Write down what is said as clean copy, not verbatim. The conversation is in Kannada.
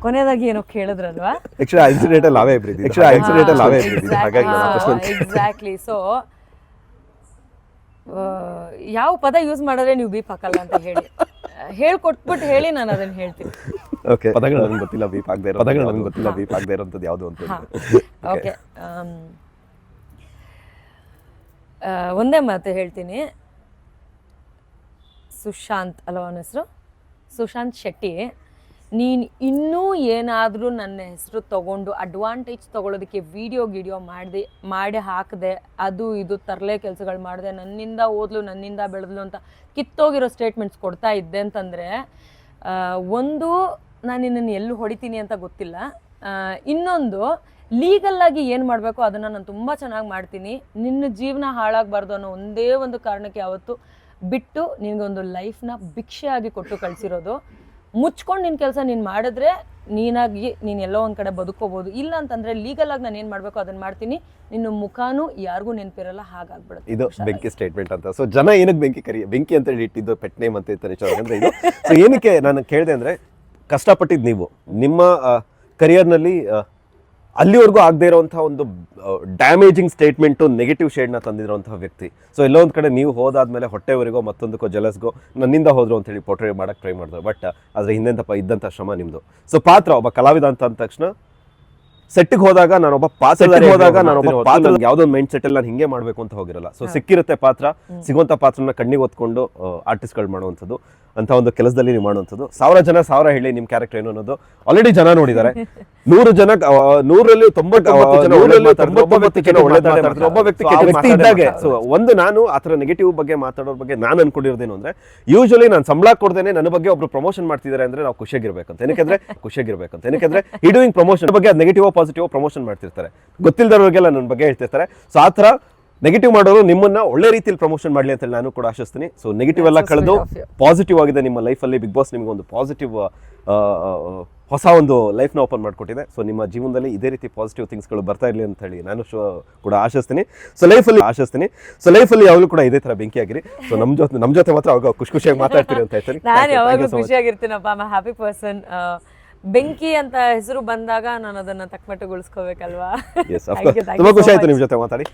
ಕೊನೆಯದಾಗಿ ಏನೋ ಕೇಳಿದ್ರಲ್ವಾ, ಎಕ್ಸಾಕ್ಟ್ಲಿ. ಸೊ ಯಾವ ಪದ ಯೂಸ್ ಮಾಡಿದ್ರೆ ನೀವು ಬೀಪ್ ಹಾಕಲ್ಲ ಅಂತ ಹೇಳ್ಕೊಟ್ಬಿಟ್ಟು ಹೇಳಿ, ನಾನು ಅದನ್ನ ಹೇಳ್ತೀನಿ. ಪದಗಳು ನನಗೆ ಗೊತ್ತಿಲ್ಲ ಬೀಪ್ ಆಗದೆ ಇರೋಂಥದ್ದು ಯಾವುದು ಅಂತ. ಓಕೆ, ಒಂದೇ ಮಾತು ಹೇಳ್ತೀನಿ. ಸುಶಾಂತ್ ಅಲ್ವ ಅವನ ಹೆಸರು, ಸುಶಾಂತ್ ಶೆಟ್ಟಿ, ನೀನು ಇನ್ನೂ ಏನಾದರೂ ನನ್ನ ಹೆಸರು ತೊಗೊಂಡು ಅಡ್ವಾಂಟೇಜ್ ತೊಗೊಳೋದಕ್ಕೆ ವಿಡಿಯೋ ಮಾಡಿ ಹಾಕಿದೆ, ಅದು ಇದು ತರಲೆ ಕೆಲಸಗಳು ಮಾಡಿದೆ, ನನ್ನಿಂದ ಓದ್ಲು ನನ್ನಿಂದ ಬೆಳೆದ್ಲು ಅಂತ ಕಿತ್ತೋಗಿರೋ ಸ್ಟೇಟ್ಮೆಂಟ್ಸ್ ಕೊಡ್ತಾ ಇದ್ದೆ ಅಂತಂದರೆ, ಒಂದು ನಾನು ನಿನ್ನನ್ನು ಎಲ್ಲೂ ಹೊಡಿತೀನಿ ಅಂತ ಗೊತ್ತಿಲ್ಲ, ಇನ್ನೊಂದು ಲೀಗಲ್ಲಾಗಿ ಏನು ಮಾಡಬೇಕು ಅದನ್ನು ನಾನು ತುಂಬ ಚೆನ್ನಾಗಿ ಮಾಡ್ತೀನಿ. ನಿನ್ನ ಜೀವನ ಹಾಳಾಗಬಾರ್ದು ಅನ್ನೋ ಒಂದೇ ಒಂದು ಕಾರಣಕ್ಕೆ ಯಾವತ್ತು ಬಿಟ್ಟು ನಿನಗೊಂದು ಲೈಫ್ನ ಭಿಕ್ಷೆಯಾಗಿ ಕೊಟ್ಟು ಕಳಿಸಿರೋದು. ಮುಚ್ಕೊಂಡು ನಿನ್ನ ಕೆಲಸ ನೀನು ಮಾಡಿದ್ರೆ ನೀನು ಎಲ್ಲೋ ಒಂದು ಕಡೆ ಬದುಕೋಬೋದು, ಇಲ್ಲ ಅಂತಂದರೆ ಲೀಗಲಾಗಿ ನಾನು ಏನು ಮಾಡಬೇಕು ಅದನ್ನು ಮಾಡ್ತೀನಿ, ನಿನ್ನ ಮುಖಾನು ಯಾರಿಗೂ ನೆನಪಿರಲ್ಲ, ಹಾಗಾಗ್ಬಿಡುತ್ತೆ. ಇದು ಬೆಂಕಿ ಸ್ಟೇಟ್ಮೆಂಟ್ ಅಂತ. ಸೊ ಜನ ಏನಕ್ಕೆ ಬೆಂಕಿ ಅಂತ ಹೇಳಿ ಇಟ್ಟಿದ್ದು ಪೆಟ್ ನೇಮ್ ಅಂತ ಇರ್ತಾರೆ ಅಂದರೆ ಇದು. ಸೊ ಏನಕ್ಕೆ ನಾನು ಕೇಳಿದೆ ಅಂದರೆ, ಕಷ್ಟಪಟ್ಟಿದ್ದು ನೀವು ನಿಮ್ಮ ಕರಿಯರ್ನಲ್ಲಿ ಅಲ್ಲಿವರೆಗೂ ಆಗದೆ ಇರೋವಂಥ ಒಂದು ಡ್ಯಾಮೇಜಿಂಗ್ ಸ್ಟೇಟ್ಮೆಂಟು, ನೆಗೆಟಿವ್ ಶೇಡ್ನ ತಂದಿರೋಂಥ ವ್ಯಕ್ತಿ. ಸೊ ಎಲ್ಲೋ ಒಂದು ಕಡೆ ನೀವು ಹೋದಾದ್ಮೇಲೆ ಹೊಟ್ಟೆವರೆಗೋ ಮತ್ತೊಂದಕ್ಕೋ ಜಲಸ್ಗೋ ನನ್ನಿಂದ ಹೋದ್ರು ಅಂತೇಳಿ ಪೋರ್ಟ್ರೇ ಮಾಡೋಕ್ಕೆ ಟ್ರೈ ಮಾಡಿದ್ರು. ಬಟ್ ಆದರೆ ಹಿಂದೆ ಇದ್ದಂಥ ಶ್ರಮ ನಿಮ್ಮದು. ಸೊ ಪಾತ್ರ ಒಬ್ಬ ಕಲಾವಿದ ಅಂತ ಅಂದ ತಕ್ಷಣ ಸೆಟ್ಟಿಗೆ ಹೋದಾಗ ನಾನೊಬ್ಬ ಪಾತ್ರ ಯಾವುದೋ ಒಂದು ಮೈಂಡ್ ಸೆಟ್ಟಲ್ಲಿ ನಾನು ಹಿಂಗೆ ಮಾಡಬೇಕು ಅಂತ ಹೋಗಿರಲ್ಲ. ಸೊ ಸಿಕ್ಕಿರುತ್ತೆ ಪಾತ್ರ, ಸಿಗುವಂಥ ಪಾತ್ರನ ಕಣ್ಣಿಗೆ ಹೊತ್ಕೊಂಡು ಆರ್ಟಿಸ್ಟ್ಗಳು ಮಾಡುವಂಥದ್ದು ಅಂತ ಒಂದು ಕೆಲಸದಲ್ಲಿ ನೀವು ಮಾಡುವಂಥದ್ದು. 1000 ಜನ 1000 ಹೇಳಿ ನಿಮ್ಮ ಕ್ಯಾರೆಕ್ಟರ್ ಏನು ಅನ್ನೋದು ಆಲ್ರೆಡಿ ಜನ ನೋಡಿದ್ದಾರೆ. 100 ಜನ 100ರಲ್ಲಿ 99 ಜನ ಒಳ್ಳೆ ಮಾತಾಡ್ತಾರೆ, ಒಬ್ಬ ವ್ಯಕ್ತಿ ಇದ್ದಾಗೆ. ಸೊ ಒಂದು ನಾನು ಆ ಥರ ನೆಗೆಟಿವ್ ಬಗ್ಗೆ ಮಾತಾಡೋರ ಬಗ್ಗೆ ನಾನು ಅನ್ಕೊಂಡಿರೋದೇನು ಅಂದರೆ, ಯೂಶಲಿ ನಾನು ಸಂಬಳ ಕೊಡ್ದೇನೆ ನನ್ನ ಬಗ್ಗೆ ಒಬ್ರು ಪ್ರಮೋಷನ್ ಮಾಡ್ತಿದ್ದಾರೆ ಅಂದರೆ ನಾವು ಖುಷಿಯಾಗಿರ್ಬೇಕಂತ. ಏನಕ್ಕೆ ಈ ಡೂಯಿಂಗ್ ಪ್ರಮೋಷನ್ ಬಗ್ಗೆ ಅದು ನೆಗೆಟಿವ್ ಪಾಸಿಟಿವ್ ಪ್ರಮೋಷನ್ ಮಾಡ್ತಿರ್ತಾರೆ, ಗೊತ್ತಿಲ್ಲದವ್ರಿಗೆಲ್ಲ ನನ್ನ ಬಗ್ಗೆ ಹೇಳ್ತಿರ್ತಾರೆ. ಸೊ ಆ ಥರ ನೆಗೆಟಿವ್ ಮಾಡೋರು ನಿಮ್ಮನ್ನ ಒಳ್ಳೆ ರೀತಿಯಲ್ಲಿ ಪ್ರಮೋಷನ್ ಮಾಡಲಿ ಅಂತ ನಾನು ಕೂಡ ಆಶಿಸ್ತೀನಿ. ಸೊ ನೆಗೆಟಿವ್ ಎಲ್ಲ ಕಳೆದು ಪಾಸಿಟಿವ್ ಆಗಿದೆ ನಿಮ್ಮ ಲೈಫಲ್ಲಿ. ಬಿಗ್ ಬಾಸ್ ನಿಮಗೆ ಒಂದು ಪಾಸಿಟಿವ್ ಹೊಸ ಒಂದು ಲೈಫ್ನ ಓಪನ್ ಮಾಡಿಕೊಟ್ಟಿದೆ. ಸೊ ನಿಮ್ಮ ಜೀವನದಲ್ಲಿ ಇದೇ ರೀತಿ ಪಾಸಿಟಿವ್ ಥಿಂಗ್ಸ್ಗಳು ಬರ್ತಾ ಇರಲಿ ಅಂತ ಹೇಳಿ ನಾನು ಕೂಡ ಆಶಿಸ್ತೀನಿ. ಸೊ ಲೈಫಲ್ಲಿ ಯಾವಾಗಲೂ ಕೂಡ ಇದೇ ಥರ ಬೆಂಕಿ ಆಗಿರಿ. ಸೊ ನಮ್ಮ ಜೊತೆ ಮಾತ್ರ ಅವಾಗ ಖುಷಿಯಾಗಿ ಮಾತಾಡ್ತೀರಿ ಅಂತ ಹೇಳ್ತೀನಿ. ನಾನು ಯಾವಾಗಲೂ ಖುಷಿಯಾಗಿರ್ತೀನಪ್ಪ, I am a happy person. ಬೆಂಕಿ ಅಂತ ಹೆಸರು ಬಂದಾಗ ನಾನು ಅದನ್ನ ತಕ್ಕಮಟ್ಟಗೊಳಿಸ್ಕೋಬೇಕಲ್ವಾ. ತುಂಬಾ ಖುಷಿ ಆಯ್ತು ನಿಮ್ಮ ಜೊತೆ ಮಾತಾಡಿ.